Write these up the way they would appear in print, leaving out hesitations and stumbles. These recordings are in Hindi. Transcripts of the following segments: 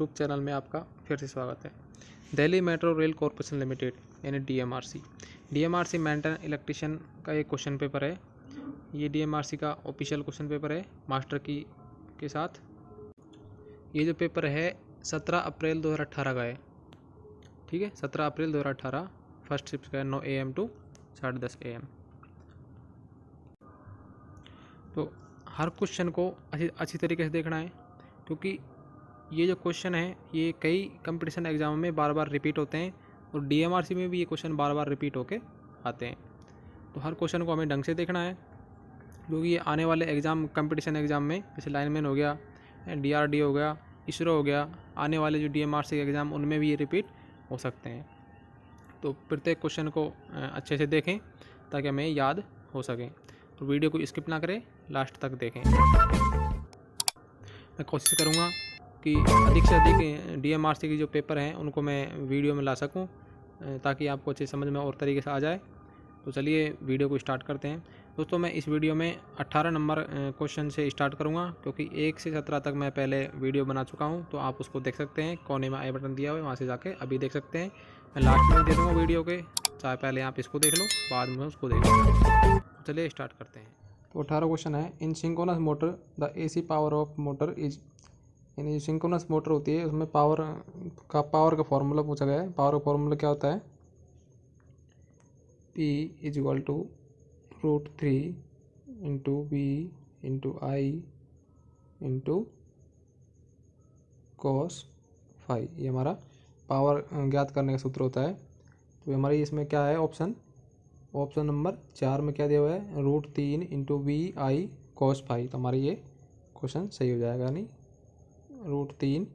यूट्यूब चैनल में आपका फिर से स्वागत है। Delhi metro rail corporation limited यानी डीएमआरसी मेंटेन इलेक्ट्रिशियन का एक क्वेश्चन पेपर है। ये डीएमआरसी का ऑफिशियल क्वेश्चन पेपर है मास्टर की के साथ। ये जो पेपर है 17 अप्रैल 2018 का है। ठीक है, 17 अप्रैल 2018 फर्स्ट शिफ्ट का है 9 AM टू 10:30 AM। तो हर क्वेश्चन को अच्छी तरीके से देखना है, क्योंकि ये जो क्वेश्चन है ये कई कंपटीशन एग्जाम में बार बार रिपीट होते हैं और डीएमआरसी में भी ये क्वेश्चन बार बार रिपीट होके आते हैं। तो हर क्वेश्चन को हमें ढंग से देखना है, क्योंकि ये आने वाले एग्ज़ाम कंपटीशन एग्ज़ाम में जैसे लाइनमैन हो गया, DRD हो गया, इसरो हो गया, आने वाले जो डीएमआरसी एग्ज़ाम उनमें भी ये रिपीट हो सकते हैं। तो प्रत्येक क्वेश्चन को अच्छे से देखें ताकि हमें याद हो सके। तो वीडियो को स्किप ना करें, लास्ट तक देखें। मैं कोशिश करूँगा कि अधिक से अधिक डीएमआरसी की जो पेपर हैं उनको मैं वीडियो में ला सकूं, ताकि आपको अच्छे समझ में और तरीके से आ जाए। तो चलिए वीडियो को स्टार्ट करते हैं। दोस्तों, मैं इस वीडियो में 18 नंबर क्वेश्चन से स्टार्ट करूंगा, क्योंकि 1 से 17 तक मैं पहले वीडियो बना चुका हूं। तो आप उसको देख सकते हैं, कोने में आई बटन दिया हुआ है, वहाँ से जाके अभी देख सकते हैं। मैं लास्ट में दे दूँगा वीडियो के, चाहे पहले आप इसको देख लो बाद में उसको देख लो। चलिए स्टार्ट करते हैं। तो 18 क्वेश्चन है। In synchronous motor the AC power of motor is, यानी जो सिंक्रोनस मोटर होती है उसमें पावर का फॉर्मूला पूछा गया है। पावर का फॉर्मूला क्या होता है? P = √3 × V × I × cos phi। ये हमारा पावर ज्ञात करने का सूत्र होता है। तो हमारी इसमें क्या है ऑप्शन नंबर 4 में क्या दिया हुआ है? √3 × VI cos phi। तो हमारा ये क्वेश्चन सही हो जाएगा, यानी √3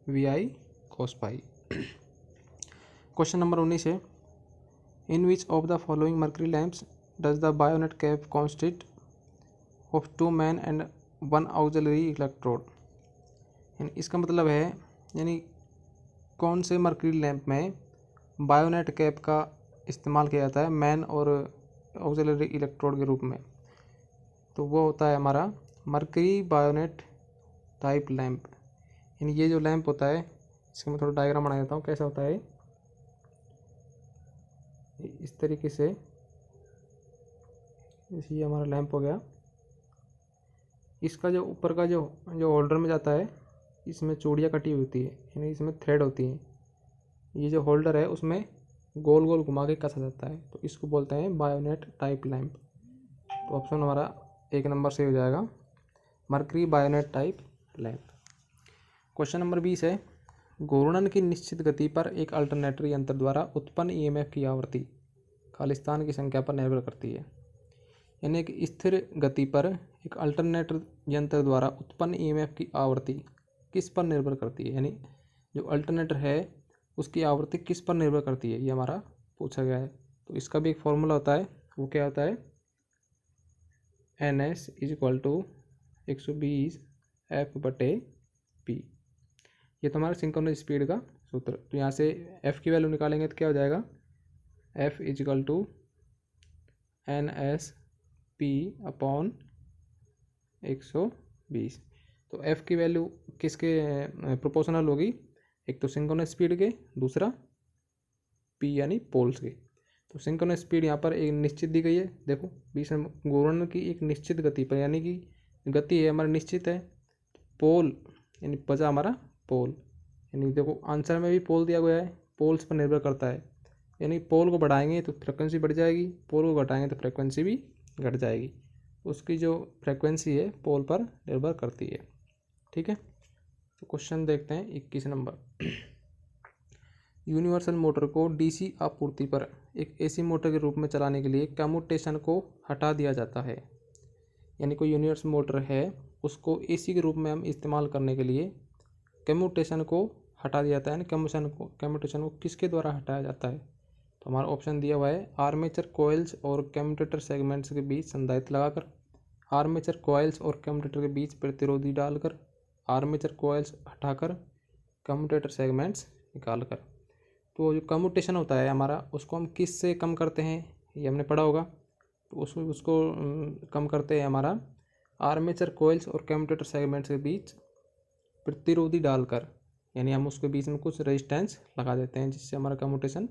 VI cos phi। Question number 19 है। In which of the following mercury lamps does the bayonet cap consist of 2 main and 1 auxiliary electrode. यानी इसका मतलब है, यानी कौन से मर्करी लैम्प में बायोनेट कैप का इस्तेमाल किया जाता है मैन और ऑक्सिलरी इलेक्ट्रोड के रूप में। तो वो होता है हमारा मर्करी बायोनेट टाइप लैम्प। यानी ये जो लैंप होता है, इसका मैं थोड़ा डायग्राम बना देता हूँ कैसा होता है। इस तरीके से ये हमारा लैंप हो गया। इसका जो ऊपर का जो होल्डर में जाता है, इसमें चूड़ियाँ कटी हुई होती है, यानी इसमें थ्रेड होती हैं। ये जो होल्डर है उसमें गोल गोल घुमा के कसा जाता है, तो इसको बोलते हैं बायोनेट टाइप लैंप। तो ऑप्शन हमारा 1 नंबर से हो जाएगा, mercury BioNTech type lamp. Question number 20 है। घूर्णन की निश्चित गति पर एक अल्टरनेटर यंत्र द्वारा उत्पन्न EMF की आवृत्ति खालिस्तान की संख्या पर निर्भर करती है। यानी एक स्थिर गति पर एक अल्टरनेटर यंत्र द्वारा उत्पन्न EMF की आवृत्ति किस पर निर्भर करती है? यानी जो अल्टरनेटर है उसकी आवृत्ति किस पर निर्भर करती है, ये हमारा पूछा गया है। तो इसका भी एक फॉर्मूला होता है, वो क्या होता है? NS = 120 F/P। ये तो हमारा सिंक्रोनस स्पीड का सूत्र। तो यहाँ से F की वैल्यू निकालेंगे तो क्या हो जाएगा? F = NSP/120। तो F की वैल्यू किसके प्रोपोर्शनल होगी? एक तो सिंक्रोनस स्पीड के, दूसरा P यानी पोल्स के। तो सिंक्रोनस स्पीड यहाँ पर एक निश्चित दी गई है। देखो, बीच में घूर्णन की एक निश्चित गति पर, यानी कि गति है हमारा निश्चित है। पोल यानी बचा हमारा पोल, यानी देखो आंसर में भी पोल दिया गया है, पोल्स पर निर्भर करता है। यानी पोल को बढ़ाएंगे तो फ्रिक्वेंसी बढ़ जाएगी, पोल को घटाएंगे तो फ्रिक्वेंसी भी घट जाएगी। उसकी जो फ्रिक्वेंसी है पोल पर निर्भर करती है। ठीक है, तो क्वेश्चन देखते हैं 21 नंबर। यूनिवर्सल मोटर को DC आपूर्ति पर एक AC मोटर के रूप में चलाने के लिए कम्यूटेशन को हटा दिया जाता है। यानी कोई यूनिवर्सल मोटर है, उसको AC के रूप में हम इस्तेमाल करने के लिए कम्यूटेशन को हटा दिया जाता है। यानी कम्यूटेशन को किसके द्वारा हटाया जाता है? तो हमारा ऑप्शन दिया हुआ है, आर्मेचर कॉइल्स और कम्यूटेटर सेगमेंट्स के बीच संधारित्र लगाकर, आर्मेचर कॉइल्स और कम्यूटेटर के बीच प्रतिरोधी डालकर, आर्मेचर कॉइल्स हटाकर, कम्यूटेटर सेगमेंट्स निकालकर। तो जो कम्यूटेशन होता है हमारा, उसको हम किस से कम करते हैं, ये हमने पढ़ा होगा। तो उसको कम करते हैं हमारा आर्मेचर कॉइल्स और कम्यूटेटर सेगमेंट्स के बीच प्रतिरोधी डालकर, यानी हम उसके बीच में कुछ रेजिस्टेंस लगा देते हैं जिससे हमारा कम्यूटेशन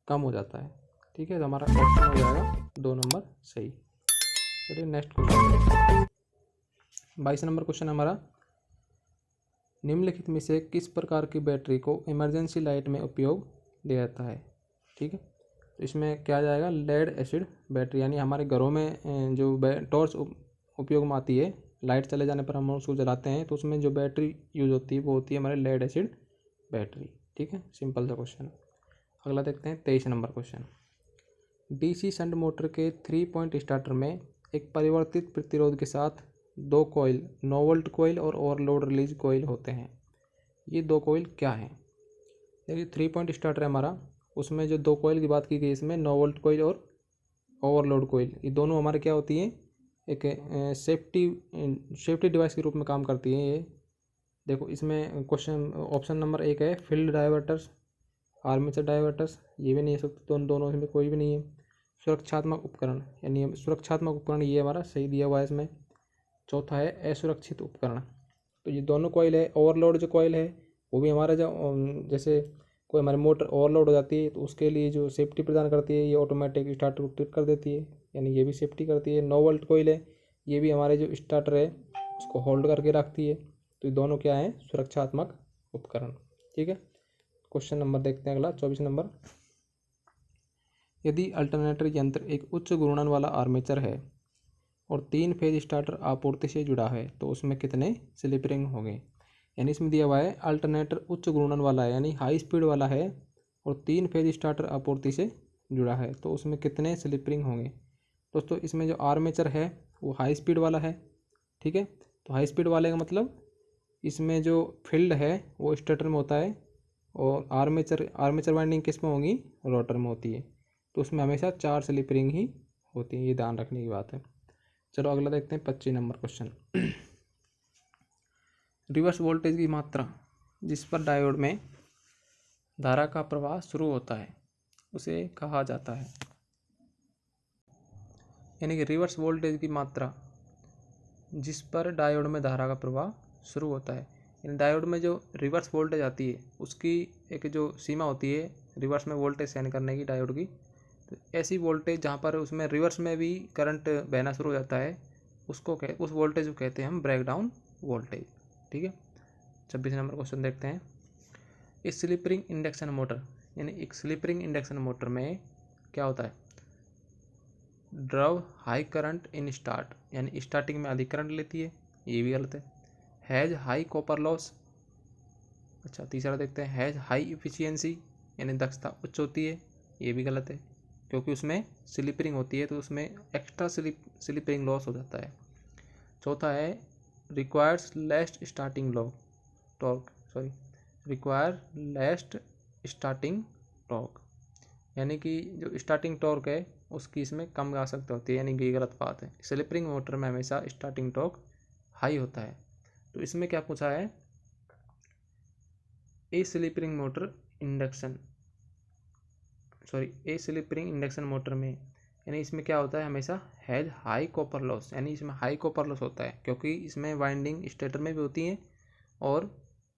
कम हो जाता है। ठीक है, तो हमारा ऑप्शन हो जाएगा 2 नंबर सही। चलिए नेक्स्ट क्वेश्चन, 22 नंबर क्वेश्चन हमारा, निम्नलिखित में से किस प्रकार की बैटरी को इमरजेंसी लाइट में उपयोग लिया जाता है। ठीक है, तो इसमें क्या आ जाएगा, लेड एसिड बैटरी, यानी हमारे घरों में जो टॉर्च उपयोग में आती है, लाइट चले जाने पर हम उसको जलाते हैं, तो उसमें जो बैटरी यूज होती है वो होती है हमारे लेड एसिड बैटरी। ठीक है, सिंपल सा क्वेश्चन। अगला देखते हैं 23 number question, DC shunt motor के 3 पॉइंट स्टार्टर में एक परिवर्तित प्रतिरोध के साथ 2 कॉइल, 9 वोल्ट कॉइल और ओवरलोड रिलीज कॉइल होते हैं। ये 2 कॉइल क्या हैं। देखिए 3 पॉइंट स्टार्टर है हमारा, उसमें जो 2 कॉइल की बात की गई, इसमें 9 वोल्ट कॉइल और ओवरलोड कॉइल, ये दोनों हमारे क्या होती हैं, एक सेफ्टी डिवाइस के रूप में काम करती हैं ये। देखो इसमें क्वेश्चन ऑप्शन नंबर 1 है फील्ड डाइवर्टर्स, आर्मेचर डाइवर्टर्स, ये भी नहीं है, दोनों में कोई भी नहीं है। सुरक्षात्मक उपकरण, यानी सुरक्षात्मक उपकरण ये हमारा सही दिया हुआ है इसमें। चौथा है असुरक्षित उपकरण, तो ये दोनों कॉइल है। ओवरलोड जो कॉइल है वो भी हमारा जो जैसे कोई हमारी मोटर ओवरलोड हो जाती है तो उसके लिए जो सेफ्टी प्रदान करती है, ये ऑटोमेटिक स्टार्टर को ट्रिप कर देती है, यानी ये भी सेफ्टी करती है। 9 वोल्ट कॉइल है, ये भी हमारे जो स्टार्टर है उसको होल्ड करके रखती है। तो ये दोनों क्या हैं, सुरक्षात्मक उपकरण। ठीक है, क्वेश्चन नंबर देखते हैं अगला 24 नंबर, यदि अल्टरनेटर यंत्र एक उच्च घूर्णन वाला आर्मेचर है और 3 फेज स्टार्टर आपूर्ति से जुड़ा है तो उसमें कितने स्लिप रिंग होंगे। यानी इसमें दिया हुआ है अल्टरनेटर उच्च घूर्णन वाला है, यानी हाई स्पीड वाला है और 3 फेज स्टार्टर आपूर्ति से जुड़ा है, तो उसमें कितने स्लिप रिंग होंगे। दोस्तों इसमें जो आर्मेचर है वो हाई स्पीड वाला है। ठीक है, तो हाई स्पीड वाले का मतलब इसमें जो फील्ड है वो स्टेटर में होता है और आर्मेचर वाइंडिंग किस में होगी, रोटर में होती है, तो उसमें हमेशा 4 स्लिप रिंग ही होती है, ये ध्यान रखने की बात है। चलो अगला देखते हैं 25 नंबर क्वेश्चन, रिवर्स वोल्टेज की मात्रा जिस पर डायोड में धारा का प्रवाह शुरू होता है उसे कहा जाता है। यानी कि रिवर्स वोल्टेज की मात्रा जिस पर डायोड में धारा का प्रवाह शुरू होता है, यानी डायोड में जो रिवर्स वोल्टेज आती है उसकी एक जो सीमा होती है रिवर्स में वोल्टेज सेंड करने की डायोड की, तो ऐसी वोल्टेज जहाँ पर उसमें रिवर्स में भी करंट बहना शुरू हो जाता है उस वोल्टेज को कहते हैं हम ब्रेकडाउन वोल्टेज। ठीक है, 26 नंबर क्वेश्चन देखते हैं, इस स्लिप रिंग इंडक्शन मोटर, यानी एक स्लिप रिंग इंडक्शन मोटर में क्या होता है, ड्रव हाई करंट इन स्टार्ट, यानी स्टार्टिंग में अधिक करंट लेती है, ये भी गलत है। हैज हाई कॉपर लॉस, अच्छा तीसरा देखते हैं, हैज हाई इफिशियंसी, यानी दक्षता उच्च होती है, ये भी गलत है क्योंकि उसमें स्लिप रिंग होती है तो उसमें एक्स्ट्रा स्लिप रिंग लॉस हो जाता है। चौथा है requires least starting require least starting torque, यानी कि जो स्टार्टिंग टॉर्क है उसकी इसमें कम आवश्यकता होती है, यानी कि गलत बात है। स्लिप रिंग मोटर में हमेशा स्टार्टिंग टॉर्क हाई होता है। तो इसमें क्या पूछा है, ए स्लिप रिंग इंडक्शन मोटर में, यानी इसमें क्या होता है, हमेशा हैज हाई कॉपर लॉस, यानी इसमें हाई कॉपर लॉस होता है क्योंकि इसमें वाइंडिंग स्टेटर में भी होती है और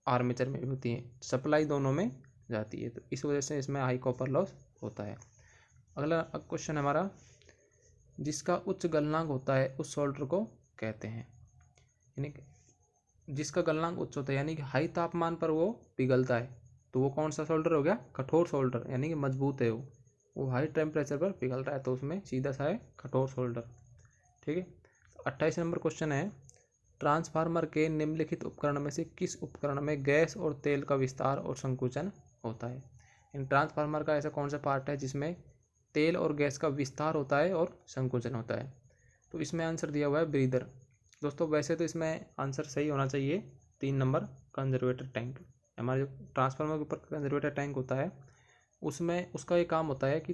आर्मेचर में भी होती है, सप्लाई दोनों में जाती है, तो इस वजह से इसमें हाई कॉपर लॉस होता है। अगला क्वेश्चन हमारा, जिसका उच्च गलनांक होता है उस सोल्डर को कहते हैं, यानी जिसका गलनांक उच्च होता है यानी कि हाई तापमान पर वो पिघलता है, तो वो कौन सा सोल्डर हो गया, कठोर सोल्डर, यानी कि मजबूत है वो हाई टेम्परेचर पर पिघल रहा है तो उसमें सीधा सा है कठोर सोल्डर। ठीक है, 28 नंबर क्वेश्चन है, ट्रांसफार्मर के निम्नलिखित उपकरण में से किस उपकरण में गैस और तेल का विस्तार और संकुचन होता है। इन ट्रांसफार्मर का ऐसा कौन सा पार्ट है जिसमें तेल और गैस का विस्तार होता है और संकुचन होता है, तो इसमें आंसर दिया हुआ है ब्रीदर। दोस्तों वैसे तो इसमें आंसर सही होना चाहिए 3 नंबर कंजर्वेटर टैंक। हमारे जो ट्रांसफार्मर के ऊपर कंजर्वेटर टैंक होता है उसमें उसका ये काम होता है कि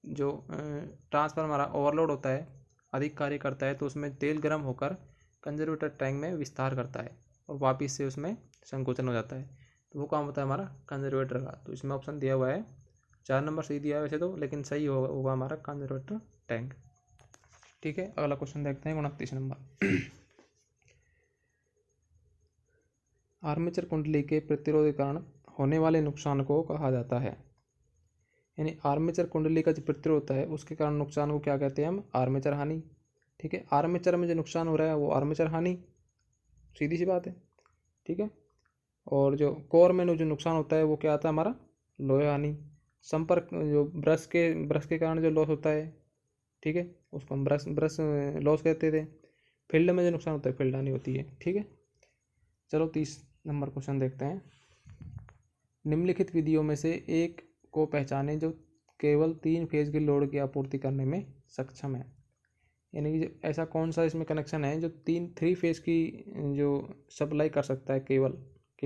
जो ट्रांसफार्मर ओवरलोड होता है, अधिक कार्य करता है, तो उसमें तेल गर्म होकर कंजर्वेटर टैंक में विस्तार करता है और वापस से उसमें संकोचन हो जाता है, तो वो काम होता है हमारा कंजर्वेटर का। तो इसमें ऑप्शन दिया हुआ है 4 नंबर सही दिया है वैसे तो, लेकिन सही होगा हमारा कंजर्वेटर टैंक। ठीक है, अगला क्वेश्चन देखते हैं 29 नंबर, आर्मेचर कुंडली के प्रतिरोध के कारण होने वाले नुकसान को कहा जाता है। यानी आर्मेचर कुंडली का जो प्रतिरोध होता है उसके कारण नुकसान को क्या कहते हैं हम? आर्मेचर हानि। ठीक है, आर्मेचर में जो नुकसान हो रहा है वो आर्मेचर हानि, सीधी सी बात है। ठीक है, और जो कोर में जो नुकसान होता है वो क्या आता है हमारा? लोहे हानि। संपर्क जो ब्रश के कारण जो लॉस होता है, ठीक है, उसको हम ब्रश लॉस कहते थे। फील्ड में जो नुकसान होता है फील्ड हानि होती है। ठीक है, चलो 30 नंबर क्वेश्चन देखते हैं। निम्नलिखित विधियों में से एक को पहचानें जो केवल 3 फेज की लोड की आपूर्ति करने में सक्षम है। यानी कि ऐसा कौन सा इसमें कनेक्शन है जो 3 फेज की जो सप्लाई कर सकता है, केवल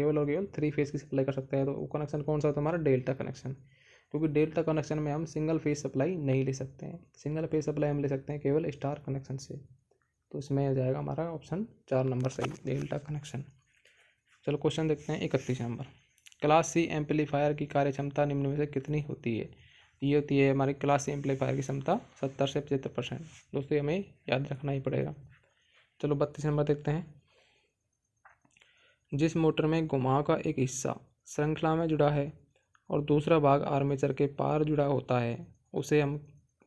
और केवल 3 फेज की सप्लाई कर सकता है। तो वो कनेक्शन कौन सा होता है हमारा? Delta connection. क्योंकि डेल्टा कनेक्शन में हम सिंगल फेज सप्लाई नहीं ले सकते हैं, सिंगल फेज सप्लाई हम ले सकते हैं केवल स्टार कनेक्शन से। तो इसमें आ जाएगा हमारा ऑप्शन 4 नंबर सही, डेल्टा कनेक्शन। चलो क्वेश्चन देखते हैं 31 नंबर। क्लास सी एम्पलीफायर की कार्यक्षमता निम्न में से कितनी होती है? ये होती है हमारी क्लास सी एम्पलीफायर की क्षमता 70 से 75%। दोस्तों हमें याद रखना ही पड़ेगा। चलो 32 नंबर देखते हैं। जिस मोटर में घुमाव का एक हिस्सा श्रृंखला में जुड़ा है और दूसरा भाग आर्मेचर के पार जुड़ा होता है उसे हम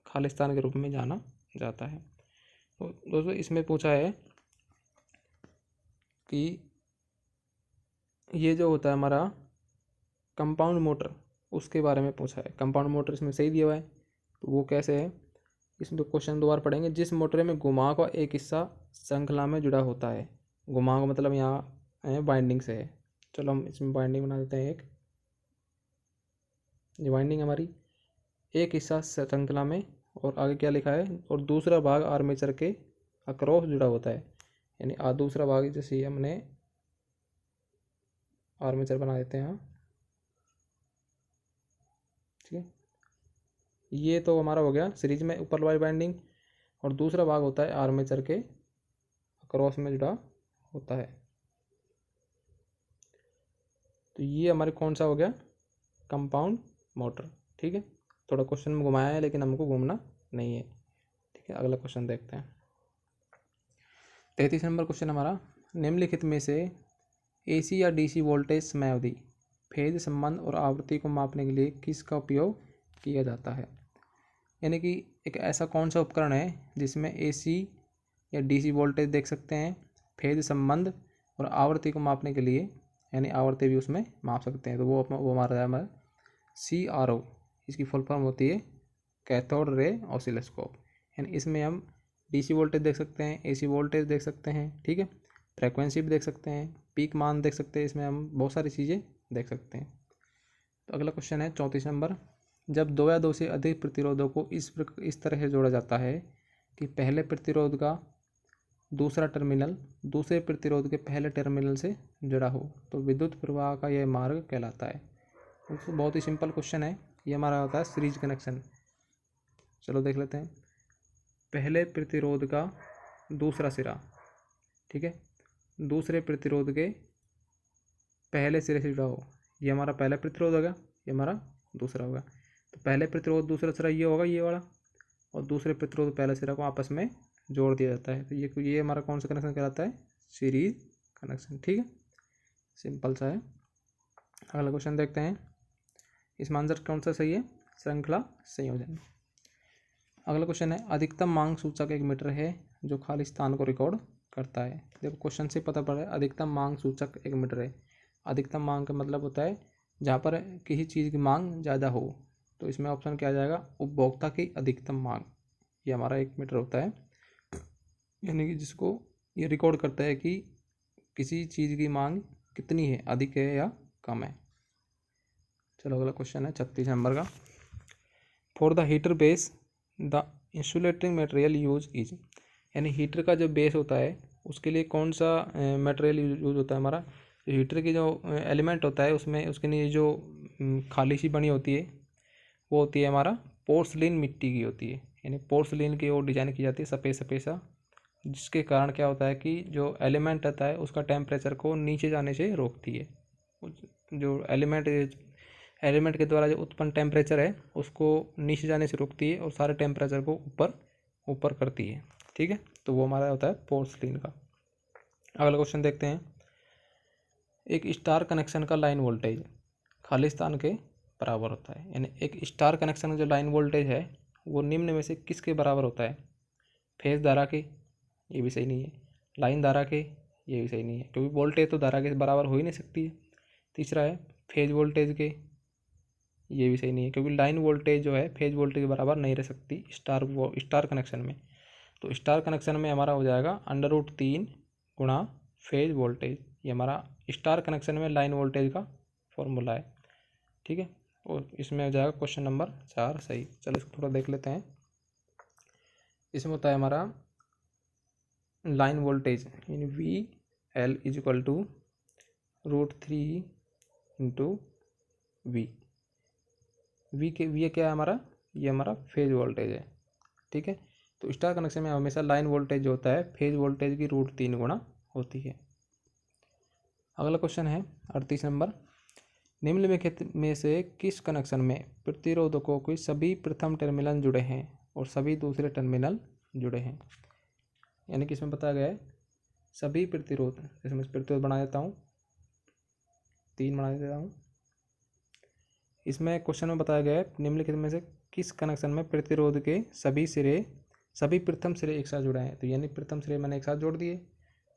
खालिस्तान के रूप में जाना जाता है। तो दोस्तों इसमें पूछा है कि ये जो होता है हमारा कंपाउंड मोटर, उसके बारे में पूछा है। कंपाउंड मोटर इसमें सही दिया हुआ है, तो वो कैसे है इसमें क्वेश्चन दोबारा पढ़ेंगे। जिस मोटर में घुमाव का एक हिस्सा श्रृंखला में जुड़ा होता है, घुमाव का मतलब यहाँ है बाइंडिंग से है। चलो हम इसमें बाइंडिंग बना देते हैं एक, ये बाइंडिंग हमारी एक हिस्सा श्रृंखला में, और आगे क्या लिखा है, और दूसरा भाग आर्मेचर के अक्रॉस जुड़ा होता है। यानी दूसरा भाग जैसे हमने आर्मेचर बना देते हैं, ठीक है। ये तो हमारा हो गया सीरीज में ऊपर वाली बाइंडिंग, और दूसरा भाग होता है आर्मेचर के अक्रॉस में जुड़ा होता है। तो ये हमारे कौन सा हो गया? Compound motor. ठीक है, थोड़ा क्वेश्चन में घुमाया है लेकिन हमको घूमना नहीं है। ठीक है, अगला क्वेश्चन देखते हैं। 33 नंबर क्वेश्चन हमारा, निम्नलिखित में से एसी या डीसी वोल्टेज समयावधि, फेज संबंध और आवृत्ति को मापने के लिए किसका उपयोग किया जाता है? यानी कि एक ऐसा कौन सा उपकरण है जिसमें एसी या डीसी वोल्टेज देख सकते हैं, फेज संबंध और आवृत्ति को मापने के लिए यानी आवृत्ति भी उसमें माप सकते हैं। तो वो हमारा है हमारा CRO, इसकी फुल फॉर्म होती है कैथोड रे ऑसिलोस्कोप। यानी इसमें हम डीसी वोल्टेज देख सकते हैं, एसी वोल्टेज देख सकते हैं, ठीक है, फ्रेक्वेंसी भी देख सकते हैं, पीक मान देख सकते हैं, इसमें हम बहुत सारी चीज़ें देख सकते हैं। तो अगला क्वेश्चन है 34 नंबर। जब 2 या 2 से अधिक प्रतिरोधों को इस तरह से जोड़ा जाता है कि पहले प्रतिरोध का दूसरा टर्मिनल दूसरे प्रतिरोध के पहले टर्मिनल से जुड़ा हो तो विद्युत प्रवाह का यह मार्ग कहलाता है। तो बहुत ही सिंपल क्वेश्चन है, ये हमारा होता है सीरीज कनेक्शन। चलो देख लेते हैं। पहले प्रतिरोध का दूसरा सिरा, ठीक है, दूसरे प्रतिरोध के पहले सिरे से जुड़ा हो, ये हमारा पहला प्रतिरोध होगा, ये हमारा दूसरा होगा। तो पहले प्रतिरोध दूसरा सिरा ये होगा, ये वाला, और दूसरे प्रतिरोध पहले सिरा को आपस में जोड़ दिया जाता है। तो ये हमारा कौन सा कनेक्शन कहलाता है? Series connection. ठीक है, सिंपल सा है। अगला क्वेश्चन देखते हैं। इसमें आंसर कौन सा सही है? श्रृंखला संयोजन। अगला क्वेश्चन है, अधिकतम मांग सूचक एक मीटर है जो खाली स्थान को रिकॉर्ड करता है। देखो क्वेश्चन से पता पड़ रहा है अधिकतम मांग सूचक 1 मीटर है। अधिकतम मांग का मतलब होता है जहाँ पर किसी चीज़ की मांग ज़्यादा हो। तो इसमें ऑप्शन क्या आ जाएगा? उपभोक्ता की अधिकतम मांग, ये हमारा 1 मीटर होता है। यानी कि जिसको ये रिकॉर्ड करता है कि किसी चीज़ की मांग कितनी है, अधिक है या कम है। चलो अगला क्वेश्चन है 36 नंबर का। For the heater base the insulating material use is, यानी हीटर का जो बेस होता है उसके लिए कौन सा मटेरियल यूज होता है हमारा? हीटर की जो एलिमेंट होता है उसमें उसके लिए जो खाली सी बनी होती है वो होती है हमारा पोर्सलिन मिट्टी की होती है। यानी पोर्सलिन की वो डिज़ाइन की जाती है सफ़ेद सफ़ेद सा, जिसके कारण क्या होता है कि जो एलिमेंट रहता है उसका टेम्परेचर को नीचे जाने से रोकती है। जो एलिमेंट के द्वारा जो उत्पन्न टेम्परेचर है उसको नीचे जाने से रोकती है और सारे टेम्परेचर को ऊपर करती है। ठीक है, तो वो हमारा होता है पोर्सलिन का। अगला क्वेश्चन देखते हैं। एक स्टार कनेक्शन का लाइन वोल्टेज खालिस्तान के बराबर होता है। यानी एक स्टार कनेक्शन का जो लाइन वोल्टेज है वो निम्न में से किसके बराबर होता है? फेज धारा के, ये भी सही नहीं है। लाइन धारा के, ये भी सही नहीं है, क्योंकि वोल्टेज तो धारा के बराबर हो ही नहीं सकती है। तीसरा है फेज वोल्टेज के, ये भी सही नहीं है, क्योंकि लाइन वोल्टेज जो है फेज वोल्टेज के बराबर नहीं रह सकती स्टार कनेक्शन में। तो स्टार कनेक्शन में हमारा हो जाएगा √3 गुणा फेज वोल्टेज। ये हमारा स्टार कनेक्शन में लाइन वोल्टेज का फॉर्मूला है। ठीक है, और इसमें हो जाएगा क्वेश्चन नंबर 4 सही। चलो इसको थोड़ा देख लेते हैं। इसमें होता है हमारा लाइन वोल्टेज यानी VL = √3 इंटू वी। वी क्या है हमारा? ये हमारा फेज वोल्टेज है। ठीक है, तो स्टार कनेक्शन में हमेशा लाइन वोल्टेज जो होता है फेज वोल्टेज की √3 गुणा होती है। अगला क्वेश्चन है 38 नंबर। निम्नलिखित में से किस कनेक्शन में प्रतिरोधकों के सभी प्रथम टर्मिनल जुड़े हैं और सभी दूसरे टर्मिनल जुड़े हैं? यानी कि इसमें बताया गया है सभी प्रतिरोध, इसमें प्रतिरोध बना देता हूँ, 3 बना देता हूँ। इसमें क्वेश्चन में बताया गया है निम्नलिखित में से किस कनेक्शन में प्रतिरोध के सभी प्रथम सिरे एक साथ जुड़े हैं? तो यानी प्रथम सिरे मैंने एक साथ जोड़ दिए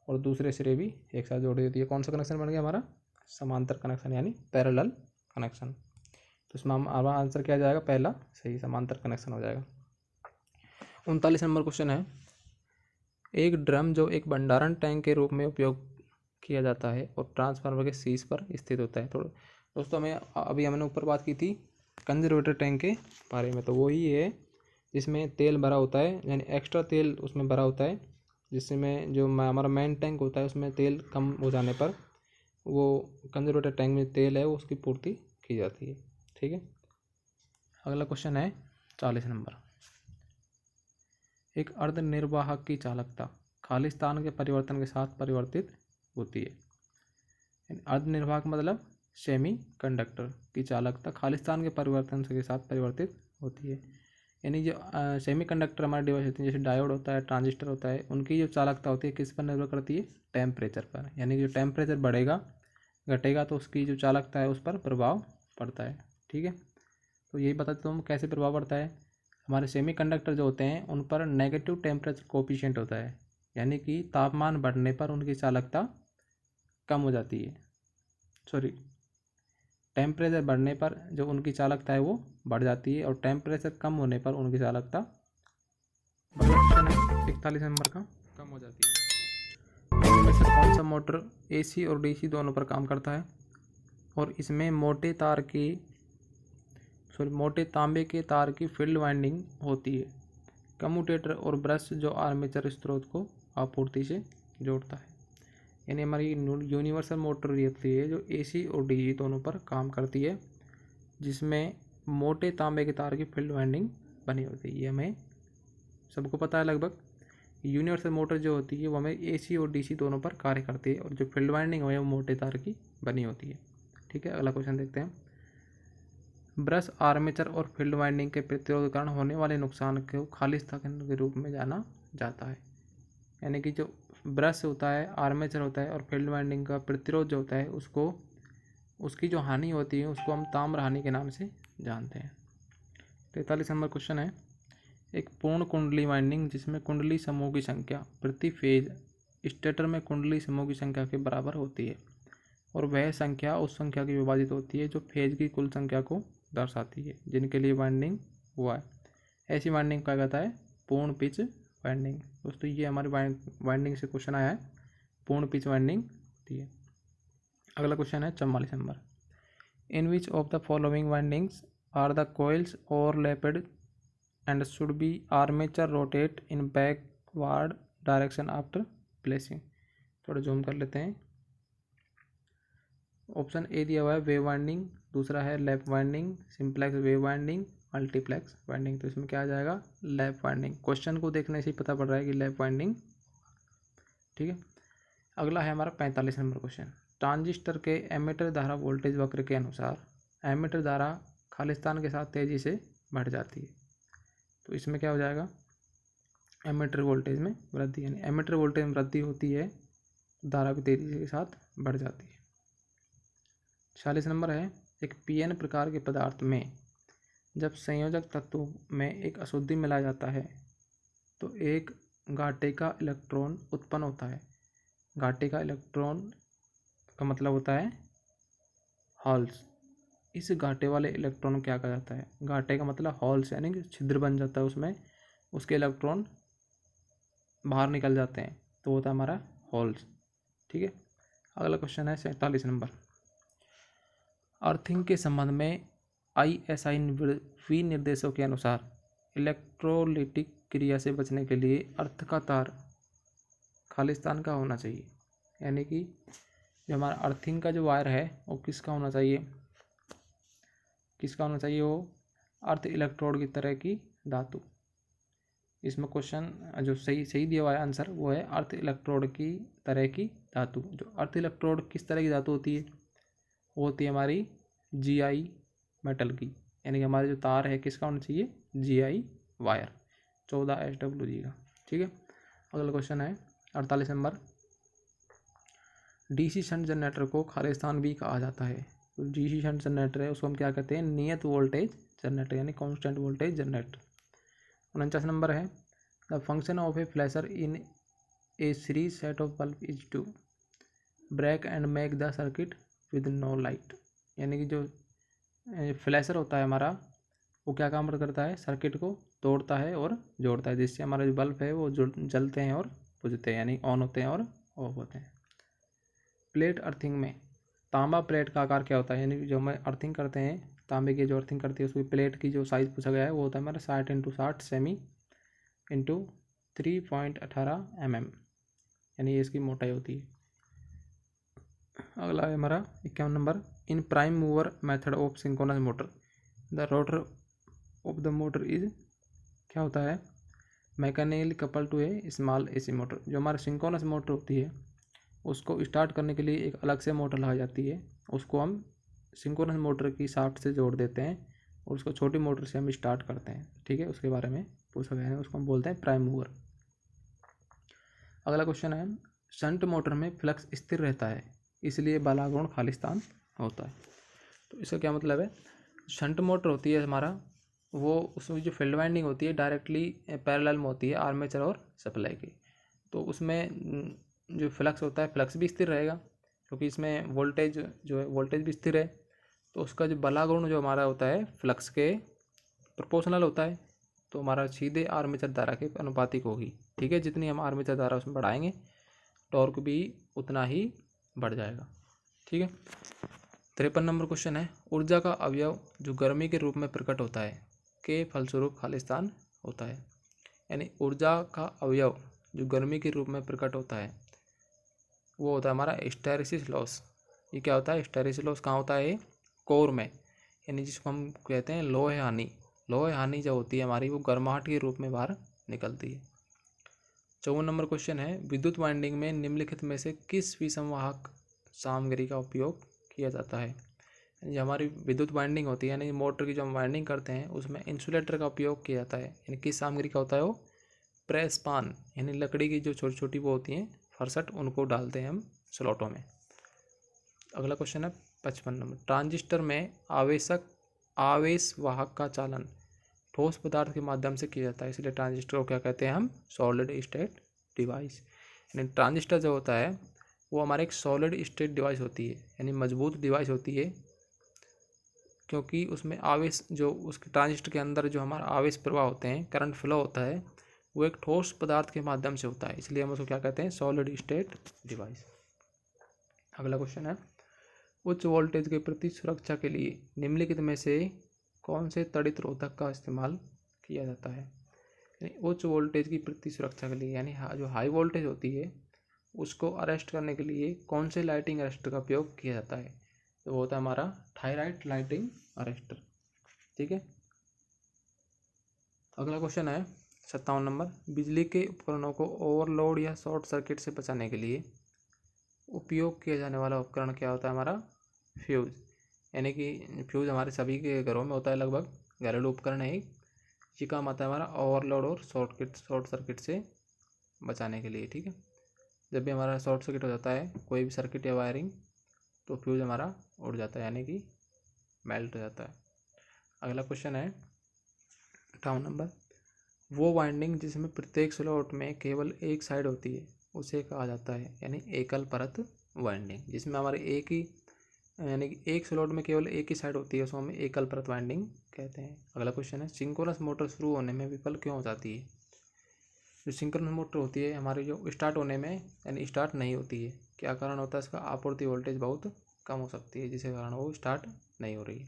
और दूसरे सिरे भी एक साथ जोड़ दिए। कौन सा कनेक्शन बन गया हमारा? समांतर कनेक्शन यानी पैरेलल कनेक्शन। तो इसमें हमारा आंसर क्या जाएगा? पहला सही, समांतर कनेक्शन हो जाएगा। 39 नंबर क्वेश्चन है। एक ड्रम जो एक भंडारण टैंक के रूप में उपयोग किया जाता है और ट्रांसफार्मर के शीर्ष पर स्थित होता है। तो दोस्तों अभी हमने ऊपर बात की थी कंजर्वेटर टैंक के बारे में, तो वही है जिसमें तेल भरा होता है, यानी एक्स्ट्रा तेल उसमें भरा होता है, जिसमें जो हमारा मेन टैंक होता है उसमें तेल कम हो जाने पर वो कंजर्वेटर टैंक में तेल है उसकी पूर्ति की जाती है। ठीक है, अगला क्वेश्चन है 40 नंबर। एक अर्धनिर्वाहक की चालकता खालिस्तान के परिवर्तन के साथ परिवर्तित होती है। अर्धनिर्वाहक मतलब सेमी कंडक्टर की चालकता खालिस्तान के परिवर्तन के साथ परिवर्तित होती है। यानी जो सेमी कंडक्टर हमारे डिवाइस होते हैं जैसे डायोड होता है, ट्रांजिस्टर होता है, उनकी जो चालकता होती है किस पर निर्भर करती है? टेम्परेचर पर। यानी जो टेम्परेचर बढ़ेगा घटेगा तो उसकी जो चालकता है उस पर प्रभाव पड़ता है। ठीक है, तो यही बता देता हूँ कैसे प्रभाव पड़ता है। हमारे सेमी कंडक्टर जो होते हैं उन पर नेगेटिव टेम्परेचर कोफिशिएंट होता है, यानी कि तापमान बढ़ने पर उनकी चालकता कम हो जाती है। टेम्परेचर बढ़ने पर जो उनकी चालकता है वो बढ़ जाती है और टेम्परेचर कम होने पर उनकी चालकता 41 नंबर का कम हो जाती है। इनमें से कौन सा मोटर AC और DC दोनों पर काम करता है? और इसमें मोटे तांबे के तार की फील्ड वाइंडिंग होती है। कम्यूटेटर और ब्रश जो आर्मेचर स्रोत को आपूर्ति से जोड़ता है। यानी हमारी यूनिवर्सल मोटर होती है जो AC और DC दोनों पर काम करती है, जिसमें मोटे तांबे के तार की फील्ड वाइंडिंग बनी होती है। ये हमें सबको पता है लगभग। यूनिवर्सल मोटर जो होती है वो हमें AC और DC दोनों पर कार्य करती है और जो फील्ड वाइंडिंग है वो मोटे तार की बनी होती है। ठीक है, अगला क्वेश्चन देखते हैं। ब्रश आर्मेचर और फील्ड वाइंडिंग के प्रतिरोध कारण होने वाले नुकसान को खालिस्तान के रूप में जाना जाता है। यानी कि जो ब्रश होता है, आर्मेचर होता है और फील्ड वाइंडिंग का प्रतिरोध जो होता है उसकी जो हानि होती है उसको हम ताम्र हानि के नाम से जानते हैं। 43 नंबर क्वेश्चन है। एक पूर्ण कुंडली वाइंडिंग जिसमें कुंडली समूह की संख्या प्रति फेज स्टेटर में कुंडली समूह की संख्या के बराबर होती है और वह संख्या उस संख्या की विभाजित होती है जो फेज की कुल संख्या को दर्शाती है जिनके लिए वाइंडिंग हुआ है। ऐसी वाइंडिंग कहा जाता है पूर्ण पिच वाइंडिंग। दोस्तों ये हमारी वाइंडिंग से क्वेश्चन आया है, पूर्ण पिच वाइंडिंग होती है। अगला क्वेश्चन है 44 नंबर। In which of the following windings are the coils overlapped and should be armature rotate in backward direction after placing? थोड़ा जूम कर लेते हैं। ऑप्शन ए दिया हुआ है वेव वाइंडिंग, दूसरा है lap winding, simplex wave winding, multiplex winding. तो इसमें क्या आ जाएगा? Lap winding. क्वेश्चन को देखने से ही पता पड़ रहा है कि लैप वाइंडिंग। ठीक है, अगला है हमारा 45 नंबर क्वेश्चन। ट्रांजिस्टर के एमीटर धारा वोल्टेज वक्र के अनुसार एमीटर धारा खालिस्तान के साथ तेजी से बढ़ जाती है। तो इसमें क्या हो जाएगा? एमीटर वोल्टेज में वृद्धि, यानी एमीटर वोल्टेज में वृद्धि होती है, धारा भी तेजी के साथ बढ़ जाती है। 46 नंबर है, एक पीएन प्रकार के पदार्थ में जब संयोजक तत्व में एक अशुद्धि मिलाया जाता है तो एक घाटे का इलेक्ट्रॉन उत्पन्न होता है। घाटे का इलेक्ट्रॉन का मतलब होता है हॉल्स। इस घाटे वाले इलेक्ट्रॉन क्या कहा जाता है? घाटे का मतलब हॉल्स, यानी कि छिद्र बन जाता है उसमें, उसके इलेक्ट्रॉन बाहर निकल जाते हैं, तो होता है हमारा हॉल्स। ठीक है। अगला क्वेश्चन है 47 नंबर, अर्थिंग के संबंध में ISI विनिर्देशों के अनुसार इलेक्ट्रोलिटिक क्रिया से बचने के लिए अर्थ का तार खालिस्तान का होना चाहिए। यानी कि जो हमारा अर्थिंग का जो वायर है वो किसका होना चाहिए? किसका होना चाहिए? वो अर्थ इलेक्ट्रोड की तरह की धातु। इसमें क्वेश्चन जो सही दिया हुआ है आंसर वो है अर्थ इलेक्ट्रोड की तरह की धातु। जो अर्थ इलेक्ट्रोड किस तरह की धातु होती है? वो होती है हमारी GI मेटल की। यानी कि हमारे जो तार है किसका होना चाहिए? GI वायर, 14 SWG का। ठीक है। अगला क्वेश्चन है 48 नंबर, DC शंट जनरेटर को खालिस्तान भी कहा जाता है। तो DC शंट जनरेटर है उसको हम क्या कहते हैं? नियत वोल्टेज जनरेटर, यानी कांस्टेंट वोल्टेज जनरेटर। 49 नंबर है, the function of a flasher in a series set of bulb is to break and make the circuit with no light. यानी कि जो फ्लैशर होता है हमारा वो क्या काम करता है? सर्किट को तोड़ता है और जोड़ता है, जिससे हमारा जो बल्ब है वो जलते हैं और बुझते हैं, यानी ऑन होते हैं और ऑफ होते हैं। प्लेट अर्थिंग में तांबा प्लेट का आकार क्या होता है? यानी जो हम अर्थिंग करते हैं, तांबे की जो अर्थिंग करती है उसकी प्लेट की जो साइज़ पूछा गया है वो होता है हमारा 60x60 सेमी इंटू 3.18 mm, यानी ये इसकी मोटाई होती है। अगला है हमारा 51 नंबर, in prime mover method of synchronous motor the rotor of the motor is क्या होता है? Mechanically couple to a small AC motor. जो हमारा सिंक्रोनस मोटर होती है उसको स्टार्ट करने के लिए एक अलग से मोटर लगाई जाती है, उसको हम सिंक्रोनस मोटर की शाफ्ट से जोड़ देते हैं और उसको छोटी मोटर से हम स्टार्ट करते हैं। ठीक है, उसके बारे में पूछा गया है, उसको हम बोलते हैं प्राइम मूवर। अगला क्वेश्चन है, शंट मोटर में फ्लक्स स्थिर रहता है इसलिए बालागुण खालिस्तान होता है। तो इसका क्या मतलब है? शंट मोटर होती है हमारा, वो उसमें जो फील्ड वाइंडिंग होती है डायरेक्टली पैरेलल में होती है आर्मेचर और सप्लाई की। तो उसमें जो फ्लक्स होता है फ्लक्स भी स्थिर रहेगा क्योंकि इसमें वोल्टेज जो है वोल्टेज भी स्थिर है। तो उसका जो बलागुण जो हमारा होता है फ्लक्स के प्रोपोर्शनल होता है, तो हमारा सीधे आर्मेचर धारा के अनुपातिक होगी। ठीक है, जितनी हम आर्मेचर धारा उसमें बढ़ाएंगे टॉर्क भी उतना ही बढ़ जाएगा। ठीक है। 53 नंबर क्वेश्चन है, ऊर्जा का अवयव जो गर्मी के रूप में प्रकट होता है के फलस्वरूप खालिस्तान होता है। यानी ऊर्जा का अवयव जो गर्मी के रूप में प्रकट होता है वो होता है हमारा हिस्टैरिसीस लॉस। ये क्या होता है? हिस्टैरिसीस लॉस कहाँ होता है? कोर में, यानी जिसको हम कहते हैं लोहे हानि। लोहे हानि जो होती है हमारी वो गर्माहट के रूप में बाहर निकलती है। 54 नंबर क्वेश्चन है, विद्युत वाइंडिंग में निम्नलिखित में से किस विसंवाहक सामग्री का उपयोग किया जाता है? जो हमारी विद्युत वाइंडिंग होती है यानी मोटर की जो हम वाइंडिंग करते हैं उसमें इंसुलेटर का उपयोग किया जाता है। यानी किस सामग्री का होता है? वो प्रेस पान, यानी लकड़ी की जो छोटी छोटी वो होती हैं फरसट, उनको डालते हैं हम स्लॉटों में। अगला क्वेश्चन है 55 नंबर, ट्रांजिस्टर में आवेश वाहक का चालन ठोस पदार्थ के माध्यम से किया जाता है, इसलिए ट्रांजिस्टर को क्या कहते हैं हम? Solid state device. यानी ट्रांजिस्टर जो होता है वो हमारे एक सॉलिड स्टेट डिवाइस होती है, यानी मजबूत डिवाइस होती है, क्योंकि उसमें आवेश जो उसके ट्रांजिस्टर के अंदर जो हमारा आवेश प्रवाह होते हैं, करंट फ्लो होता है, वो एक ठोस पदार्थ के माध्यम से होता है, इसलिए हम उसको क्या कहते हैं? Solid state device. अगला क्वेश्चन है, उच्च वोल्टेज के प्रति सुरक्षा के लिए निम्नलिखित में से कौन से तड़ित रोधक का इस्तेमाल किया जाता है? यानी उच्च वोल्टेज की प्रति सुरक्षा के लिए, यानी जो हाई वोल्टेज होती है उसको अरेस्ट करने के लिए कौन से लाइटिंग अरेस्टर का उपयोग किया जाता है? तो वो होता है हमारा थायराइड लाइटिंग अरेस्टर। ठीक है। अगला क्वेश्चन है 57 नंबर, बिजली के उपकरणों को ओवरलोड या शॉर्ट सर्किट से बचाने के लिए उपयोग किया जाने वाला उपकरण क्या होता है? हमारा फ्यूज़। यानी कि फ्यूज़ हमारे सभी के घरों में होता है, लगभग घरेलू उपकरण है। ये काम आता है हमारा ओवरलोड और शॉर्ट सर्किट से बचाने के लिए। ठीक है, जब भी हमारा शॉर्ट सर्किट हो जाता है कोई भी सर्किट या वायरिंग, तो फ्यूज हमारा उड़ जाता है, यानी कि मेल्ट हो जाता है। अगला क्वेश्चन है 58 नंबर, वो वाइंडिंग जिसमें प्रत्येक स्लॉट में केवल एक साइड होती है उसे कहा जाता है, यानी एकल परत वाइंडिंग। जिसमें हमारे एक ही यानी कि एक स्लॉट में केवल एक ही साइड होती है उसको हम एकल परत वाइंडिंग कहते हैं। अगला क्वेश्चन है, सिंक्रोनस मोटर शुरू होने में विफल क्यों हो जाती है? जो सिंक्रोनस मोटर होती है हमारी, जो स्टार्ट होने में यानी स्टार्ट नहीं होती है, क्या कारण होता है इसका? आपूर्ति वोल्टेज बहुत कम हो सकती है, जिसके कारण वो स्टार्ट नहीं हो रही है।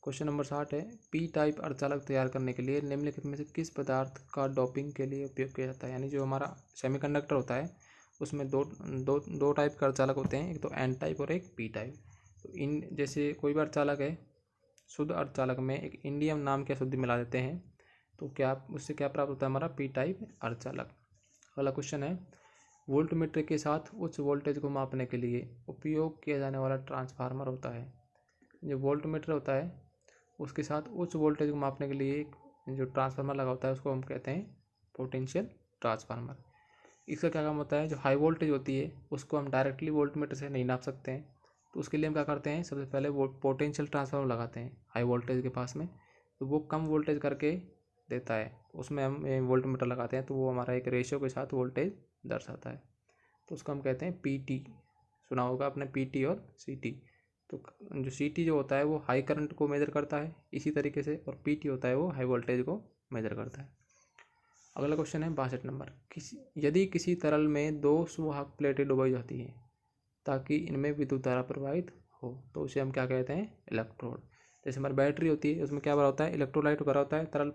क्वेश्चन नंबर 60 है, पी टाइप अर्धचालक तैयार करने के लिए निम्नलिखित में से किस पदार्थ का डोपिंग के लिए उपयोग किया जाता है? यानी जो हमारा सेमीकंडक्टर होता है उसमें दो टाइप का अर्धचालक होते हैं, एक तो एन टाइप और एक पी टाइप। तो इन जैसे कोई भी अर्धचालक है, शुद्ध अर्धचालक में एक इंडियम नाम के अशुद्धि मिला देते हैं, तो क्या उससे क्या प्राप्त होता है? हमारा पी टाइप अर्धचालक। अगला क्वेश्चन है, वोल्टमीटर के साथ उच्च वोल्टेज को मापने के लिए उपयोग किया जाने वाला ट्रांसफार्मर होता है। जो वोल्टमीटर होता है उसके साथ उच्च वोल्टेज को मापने के लिए एक जो ट्रांसफार्मर लगा होता है उसको हम कहते हैं पोटेंशियल ट्रांसफार्मर। इसका क्या काम होता है? जो हाई वोल्टेज होती है उसको हम डायरेक्टली वोल्टमीटर से नहीं नाप सकते हैं, तो उसके लिए हम क्या करते हैं, सबसे पहले वो पोटेंशियल ट्रांसफार्मर लगाते हैं हाई वोल्टेज के पास में, तो वो कम वोल्टेज करके देता है, उसमें हम वोल्टमीटर लगाते हैं, तो वो हमारा एक रेशियो के साथ वोल्टेज दर्शाता है, तो उसको हम कहते हैं पीटी। सुना होगा आपने पीटी और सीटी। तो जो सीटी जो होता है वो हाई करंट को मेजर करता है इसी तरीके से, और पीटी होता है वो हाई वोल्टेज को मेजर करता है। अगला क्वेश्चन है 62 नंबर, यदि किसी तरल में दो सुवाहक प्लेटें डुबाई जाती हैं ताकि इनमें विद्युत धारा प्रवाहित हो, तो उसे हम क्या कहते हैं? इलेक्ट्रोड। जैसे हमारी बैटरी होती है उसमें क्या भरा होता है? इलेक्ट्रोलाइट भरा होता है तरल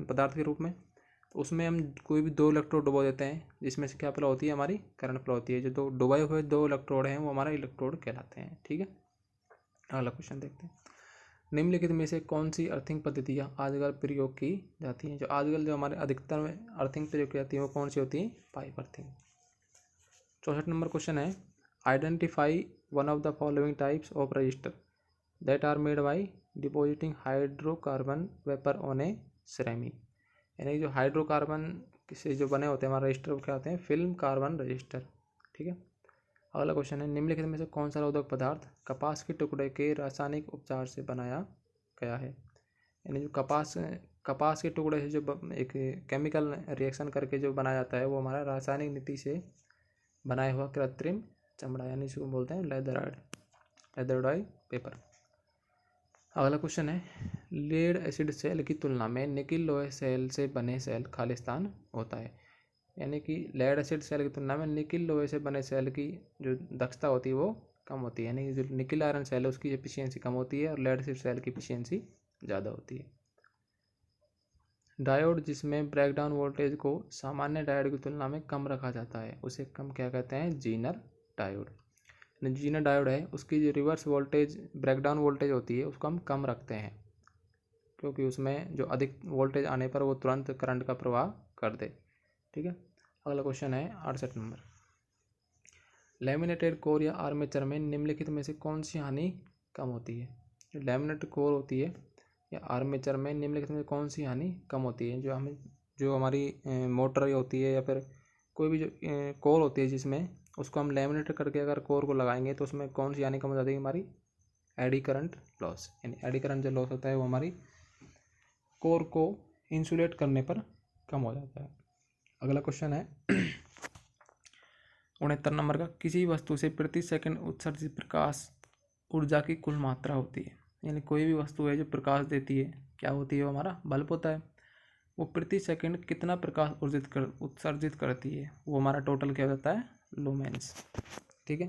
पदार्थ के रूप में, तो उसमें हम कोई भी दो इलेक्ट्रोड डुबो देते हैं, जिसमें से क्या फ्लो होती है? हमारी करंट फ्लो होती है। जो दो डुबाए हुए दो इलेक्ट्रोड हैं वो हमारा इलेक्ट्रोड कहलाते हैं। ठीक है, अगला क्वेश्चन देखते हैं, निम्नलिखित में से कौन सी अर्थिंग पद्धतियाँ आजकल प्रयोग की जाती हैं? जो आजकल जो हमारे अधिकतर में अर्थिंग प्रयोग की जाती है वो कौन सी होती है? Pipe earthing. 64 नंबर क्वेश्चन है, identify one of the following types of register that are made by depositing hydrocarbon vapour on a ceramic. यानी जो हाइड्रोकार्बन से जो बने होते हैं हमारे रजिस्टर वो क्या होते हैं? Film carbon register. ठीक है, अगला क्वेश्चन है, निम्नलिखित में से कौन सा रोधक पदार्थ कपास के टुकड़े के रासायनिक उपचार से बनाया गया है? यानी जो कपास के टुकड़े से जो एक केमिकल रिएक्शन करके जो बनाया जाता है वो हमारा रासायनिक नीति से बनाया हुआ कृत्रिम चमड़ा, यानी इसको बोलते हैं लेदरडाई पेपर। अगला क्वेश्चन है, लेड एसिड सेल की तुलना में निकिल लोहे सेल से बने सेल खालिस्तान होता है। यानी कि लेड एसिड सेल की तुलना में निकिल लोहे से बने सेल की जो दक्षता होती है वो कम होती है, यानी कि जो निकिल आयरन सेल है उसकी एफिशिएंसी कम होती है और लेड एसिड सेल की एफिशिएंसी ज़्यादा होती है। डायोड जिसमें ब्रेकडाउन वोल्टेज को सामान्य डायोड की तुलना में कम रखा जाता है उसे हम क्या कहते हैं? Zener diode. जीनर डायोड है उसकी जो रिवर्स वोल्टेज ब्रेकडाउन वोल्टेज होती है उसको हम कम रखते हैं, क्योंकि उसमें जो अधिक वोल्टेज आने पर वो तुरंत करंट का प्रवाह कर दे। ठीक है, अगला क्वेश्चन है 68 नंबर, लैमिनेटेड कोर या आर्मेचर में निम्नलिखित में से कौन सी हानि कम होती है? जो लैमिनेटेड कोर होती है या आर्मेचर में निम्नलिखित में कौन सी हानि कम होती है? जो हमारी मोटर होती है या फिर कोई भी जो कोर होती है जिसमें उसको हम लैमिनेट करके अगर कोर को लगाएंगे तो उसमें कौन सी हानि कम हो जाती है? हमारी एडी करंट लॉस। यानी एडी करंट जो लॉस होता है वो हमारी कोर को इंसुलेट करने पर कम हो जाता है। अगला क्वेश्चन है 69 नंबर का, किसी वस्तु से प्रति सेकंड उत्सर्जित प्रकाश ऊर्जा की कुल मात्रा होती है। यानी कोई भी वस्तु है जो प्रकाश देती है क्या होती है? वो हमारा बल्ब होता है। वो प्रति सेकंड कितना प्रकाश उत्सर्जित करती है वो हमारा टोटल क्या होता है? लुमेन्स। ठीक है,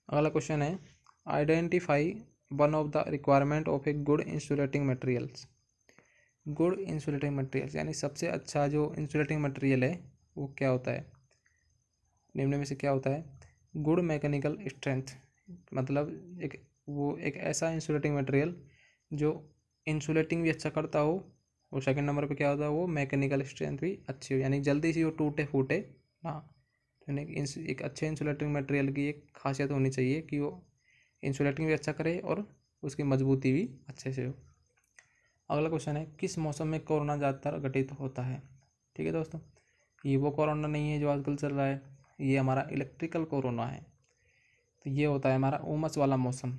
अगला क्वेश्चन है, identify one of the requirement of a good insulating materials. Good insulating materials यानी सबसे अच्छा जो इंसुलेटिंग मटेरियल है वो क्या होता है? निम्न में से क्या होता है? गुड मैकेनिकल स्ट्रेंथ, मतलब एक ऐसा इंसुलेटिंग मटेरियल जो इंसुलेटिंग भी अच्छा करता हो, और सेकंड नंबर पे क्या होता है? वो मैकेनिकल स्ट्रेंथ भी अच्छी हो, यानी जल्दी से वो टूटे फूटे ना। यानी एक अच्छे इंसुलेटिंग मटेरियल की एक खासियत होनी चाहिए कि वो इंसुलेटिंग भी अच्छा करे और उसकी मजबूती भी अच्छे से हो। अगला क्वेश्चन है, किस मौसम में कोरोना ज़्यादातर घटित होता है? ठीक है दोस्तों, ये वो कोरोना नहीं है जो आजकल चल रहा है, ये हमारा इलेक्ट्रिकल कोरोना है। तो ये होता है हमारा उमस वाला मौसम,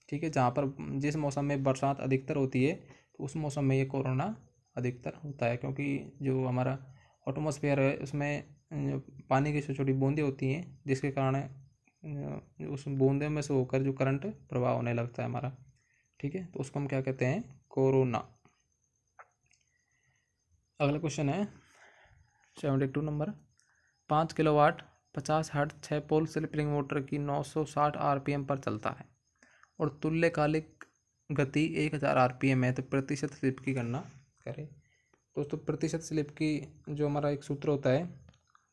ठीक है, जहाँ पर जिस मौसम में बरसात अधिकतर होती है तो उस मौसम में ये कोरोना अधिकतर होता है, क्योंकि जो हमारा एटमॉस्फेयर है उसमें पानी की छोटी छोटी बूंदें होती हैं, जिसके कारण उस बूंदे में से होकर जो करंट प्रवाह होने लगता है हमारा, ठीक है, तो उसको हम क्या कहते हैं, कोरोना। अगला क्वेश्चन है 72 नंबर। 5 किलोवाट 50 हर्ट्ज 6 पोल स्लिप रिंग मोटर की 960 आरपीएम पर चलता है और तुल्यकालिक गति 1000 आरपीएम है, तो प्रतिशत स्लिप की गणना करें। दोस्तों प्रतिशत स्लिप की जो हमारा एक सूत्र होता है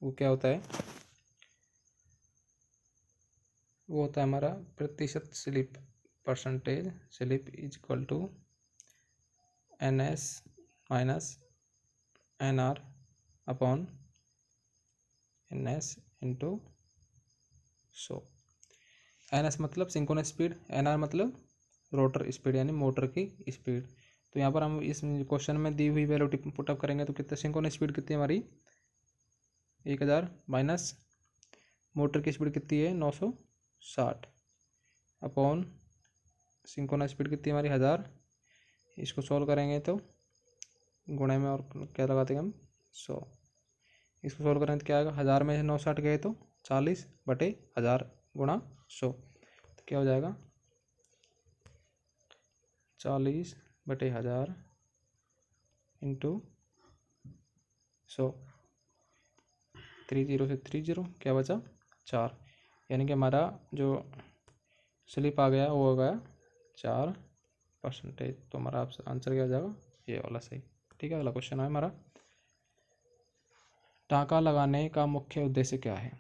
वो क्या होता है, वो होता है हमारा प्रतिशत slip, percentage slip is equal to NS minus NR upon NS into 100। NS मतलब सिंक्रोनस स्पीड, NR मतलब रोटर स्पीड यानी मोटर की स्पीड। तो यहाँ पर हम इस क्वेश्चन में दी हुई वैल्यू पुटअप करेंगे तो कितना सिंक्रोनस स्पीड कितनी है हमारी 1000 माइनस मोटर की स्पीड कितनी है 960 अपॉन सिंक्रोनस स्पीड कितनी है हमारी 1000। इसको सॉल्व करेंगे तो गुणे में और क्या लगा देंगे हम 100। इसको सॉल्व करेंगे तो क्या आएगा, 1000 में से 960 गए तो 40/1000 गुणा 100, तो क्या हो जाएगा 40/1000 इंटू 100। 30 से 30 क्या बचा 4, यानी कि हमारा जो स्लिप आ गया वो हो गया 4%। तो हमारा आंसर क्या हो जाएगा, ये वाला सही, ठीक है। अगला क्वेश्चन है हमारा, टाँका लगाने का मुख्य उद्देश्य क्या है।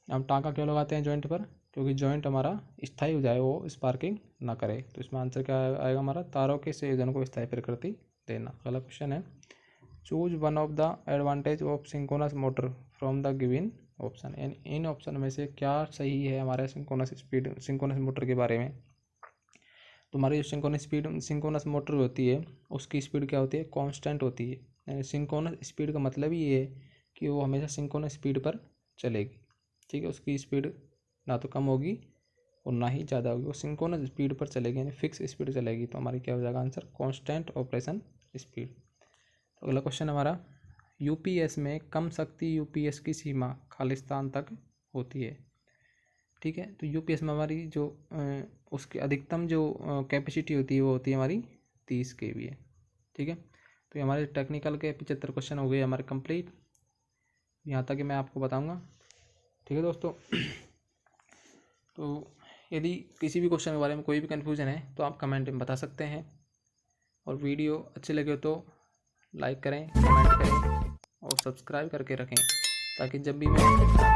हम टाँका क्यों लगाते हैं जॉइंट पर, क्योंकि जॉइंट हमारा स्थायी हो जाए, वो स्पार्किंग ना करे। तो इसमें आंसर क्या आएगा हमारा, तारों के संयोजन को स्थायी प्रकृति देना। अगला क्वेश्चन है, choose one of the advantage of synchronous motor from the given option. यानी इन ऑप्शन में से क्या सही है हमारे सिंक्रोनस मोटर के बारे में। तो हमारी जो सिंक्रोनस मोटर होती है उसकी स्पीड क्या होती है, कांस्टेंट होती है। यानी सिंक्रोनस स्पीड का मतलब ही ये है कि वो हमेशा सिंक्रोनस स्पीड पर चलेगी, ठीक है। उसकी स्पीड ना तो कम होगी और ना ही ज़्यादा होगी, वो सिंक्रोनस स्पीड पर चलेगी यानी फिक्स स्पीड चलेगी। तो हमारी क्या हो जाएगा आंसर, कांस्टेंट ऑपरेशन स्पीड। तो अगला क्वेश्चन हमारा, यूपीएस में कम शक्ति यूपीएस की सीमा खालिस्तान तक होती है, ठीक है। तो यूपीएस में हमारी जो उसकी अधिकतम जो कैपेसिटी होती है वो होती है हमारी 30 kVA, ठीक है। तो ये हमारे टेक्निकल के 75 क्वेश्चन हो गए हमारे कंप्लीट, यहाँ तक कि मैं आपको बताऊंगा, ठीक है दोस्तों। तो यदि किसी भी क्वेश्चन के बारे में कोई भी कन्फ्यूजन है तो आप कमेंट में बता सकते हैं, और वीडियो अच्छी लगे तो लाइक करें, कमेंट करें और सब्सक्राइब करके रखें, ताकि जब भी मैं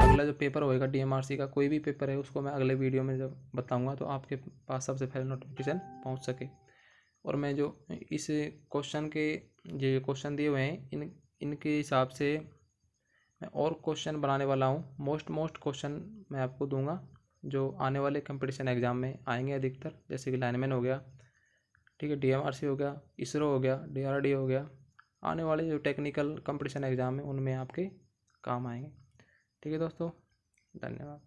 अगला जो पेपर होएगा DMRC का कोई भी पेपर है उसको मैं अगले वीडियो में जब बताऊंगा तो आपके पास सबसे पहले नोटिफिकेशन पहुंच सके। और मैं जो इस क्वेश्चन के जो क्वेश्चन दिए हुए हैं इनके हिसाब से मैं और क्वेश्चन बनाने वाला हूँ। मोस्ट क्वेश्चन मैं आपको दूंगा जो आने वाले कंपटीशन एग्ज़ाम में आएंगे अधिकतर, जैसे कि लाइनमैन हो गया, ठीक है, DMRC हो गया, इसरो हो गया, DRDO हो गया। आने वाले जो टेक्निकल कंपटीशन एग्ज़ाम है उनमें आपके काम आएंगे, ठीक है दोस्तों। धन्यवाद।